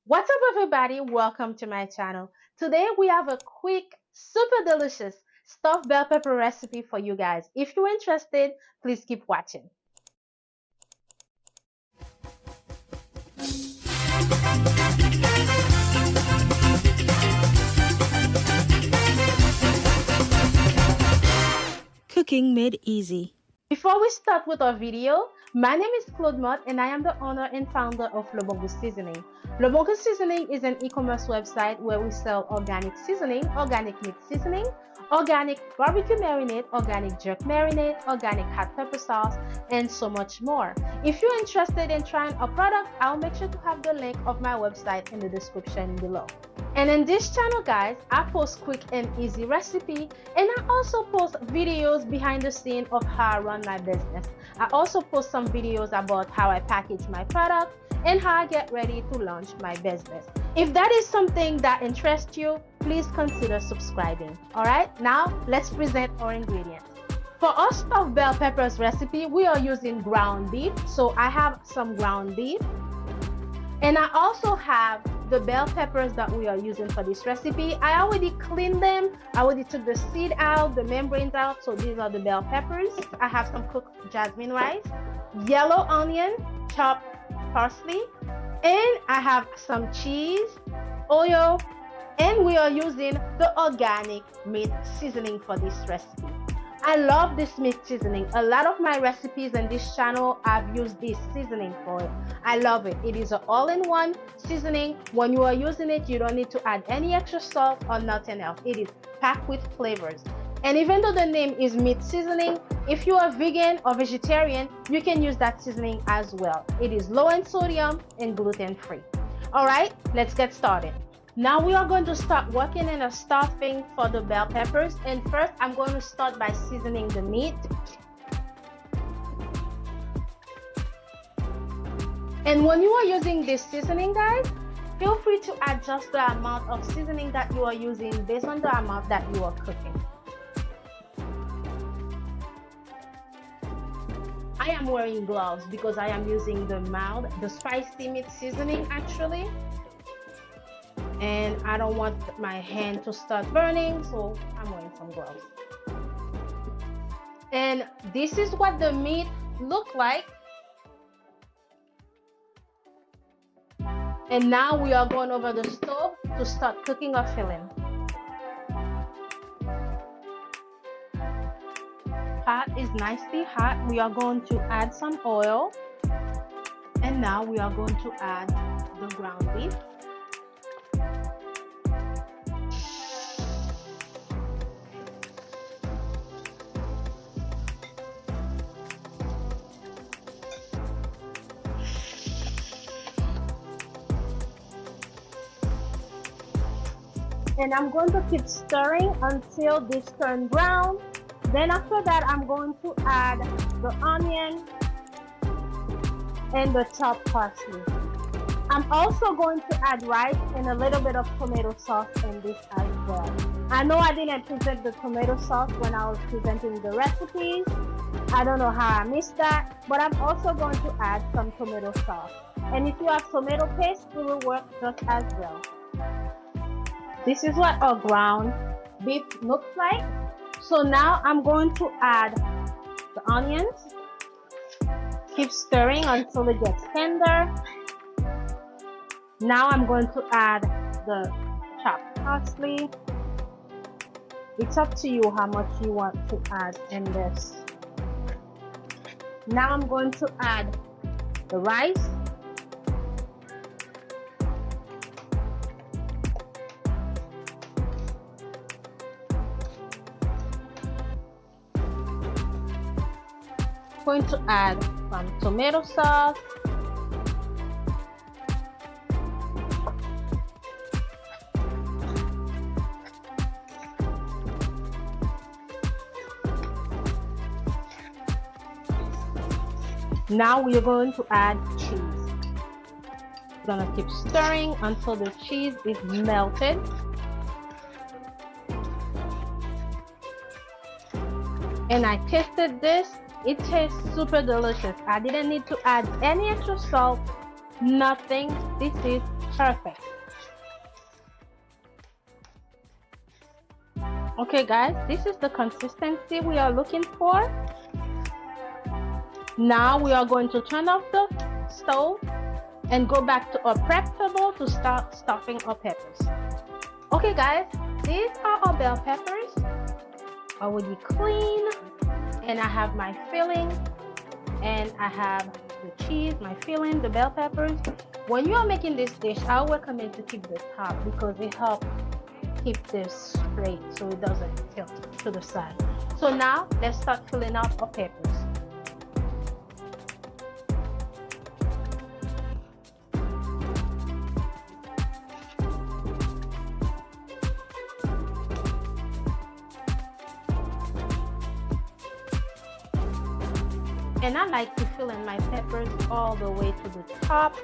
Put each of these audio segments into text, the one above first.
What's up, everybody? Welcome to my channel. Today we have a quick, super delicious stuffed bell pepper recipe for you guys. If you're interested, please keep watching. Cooking made easy. Before we start with our video, my name is Claude Mott and I am the owner and founder of Le Bon Goût Seasoning. Le Bon Goût Seasoning is an e-commerce website where we sell organic seasoning, organic meat seasoning, organic barbecue marinade, organic jerk marinade, organic hot pepper sauce, and so much more. If you're interested in trying a product, I'll make sure to have the link of my website in the description below. And in this channel, guys, I post quick and easy recipe, and I also post videos behind the scene of how I run my business. I also post some videos about how I package my product and how I get ready to launch my business. If that is something that interests you, please consider subscribing. All right, now let's present our ingredients. For our stuffed bell peppers recipe, we are using ground beef. So I have some ground beef, and I also have the bell peppers that we are using for this recipe. I already cleaned them. I already took the seed out, the membranes out. So these are the bell peppers. I have some cooked jasmine rice, yellow onion, chopped parsley, and I have some cheese, oil, and we are using the organic meat seasoning for this recipe. I love this meat seasoning. A lot of my recipes in this channel, I've used this seasoning for it. I love it. It is an all-in-one seasoning. When you are using it, you don't need to add any extra salt or nothing else. It is packed with flavors. And even though the name is meat seasoning, if you are vegan or vegetarian, you can use that seasoning as well. It is low in sodium and gluten-free. All right, let's get started. Now we are going to start working in a stuffing for the bell peppers. And first, I'm going to start by seasoning the meat. And when you are using this seasoning, guys, feel free to adjust the amount of seasoning that you are using based on the amount that you are cooking. I am wearing gloves because I am using the spicy meat seasoning actually. And I don't want my hand to start burning, so I'm wearing some gloves. And this is what the meat looks like. And now we are going over the stove to start cooking our filling. Pot is nicely hot. We are going to add some oil. And now we are going to add the ground beef. And I'm going to keep stirring until this turns brown. Then after that, I'm going to add the onion and the chopped parsley. I'm also going to add rice and a little bit of tomato sauce in this as well. I know I didn't present the tomato sauce when I was presenting the recipes. I don't know how I missed that, but I'm also going to add some tomato sauce. And if you have tomato paste, it will work just as well. This is what our ground beef looks like. So now I'm going to add the onions. Keep stirring until it gets tender. Now I'm going to add the chopped parsley. It's up to you how much you want to add in this. Now I'm going to add the rice. Going to add some tomato sauce, now we are going to add cheese. We're gonna keep stirring until the cheese is melted. And I tasted this. It tastes super delicious. I didn't need to add any extra salt, nothing. This is perfect. Okay guys, this is the consistency we are looking for. Now we are going to turn off the stove and go back to our prep table to start stuffing our peppers. Okay guys, these are our bell peppers, already clean, and I have my filling, and I have the cheese, my filling, the bell peppers. When you are making this dish, I recommend to keep the top because it helps keep this straight so it doesn't tilt to the side. So now let's start filling out our peppers. And I like to fill in my peppers all the way to the top.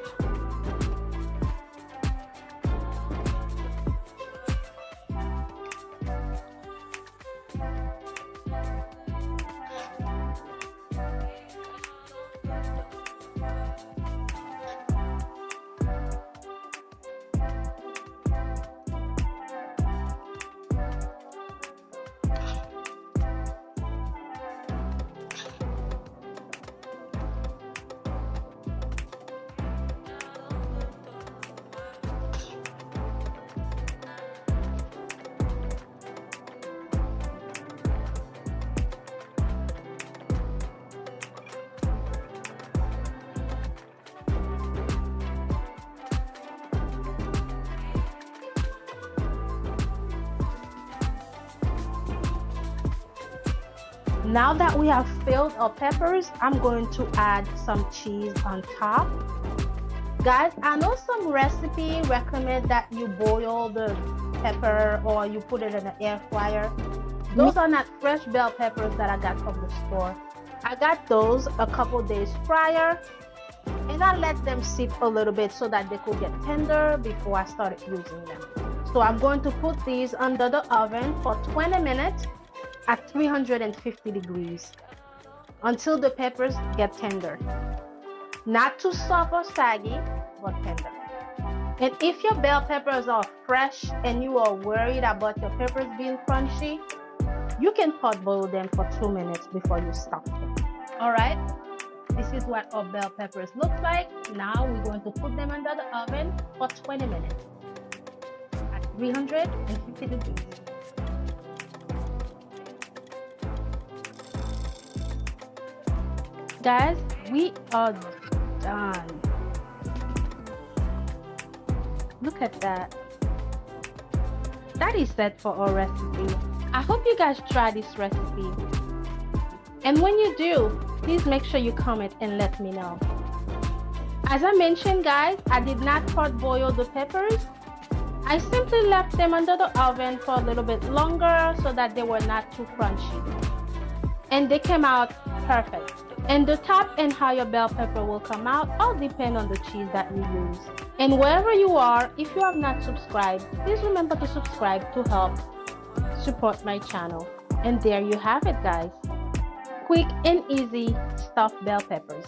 Now that we have filled our peppers, I'm going to add some cheese on top. Guys, I know some recipe recommend that you boil the pepper or you put it in an air fryer. Those are not fresh bell peppers that I got from the store. I got those a couple days prior, and I let them sit a little bit so that they could get tender before I started using them. So I'm going to put these under the oven for 20 minutes at 350 degrees until the peppers get tender. Not too soft or saggy, but tender. And if your bell peppers are fresh and you are worried about your peppers being crunchy, you can pot boil them for 2 minutes before you stuff them. Alright, this is what our bell peppers look like. Now we're going to put them under the oven for 20 minutes at 350 degrees. Guys, we are done. Look at that. That is set for our recipe. I hope you guys try this recipe. And when you do, please make sure you comment and let me know. As I mentioned, guys, I did not pot boil the peppers. I simply left them under the oven for a little bit longer so that they were not too crunchy. And they came out perfect. And the top and how your bell pepper will come out all depend on the cheese that you use. And wherever you are, if you have not subscribed, please remember to subscribe to help support my channel. And there you have it, guys. Quick and easy stuffed bell peppers.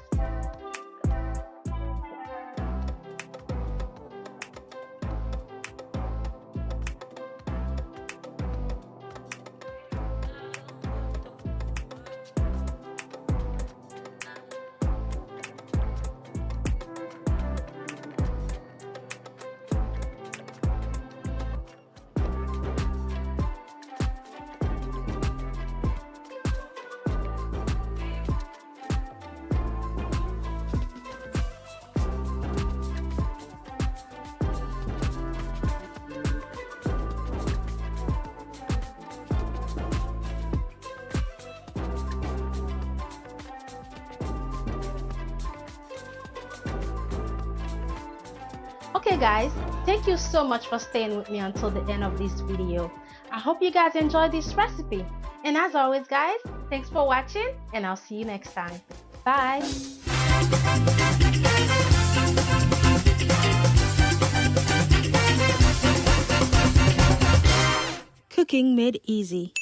Okay guys, thank you so much for staying with me until the end of this video. I hope you guys enjoyed this recipe. And as always guys, thanks for watching and I'll see you next time. Bye! Cooking made easy.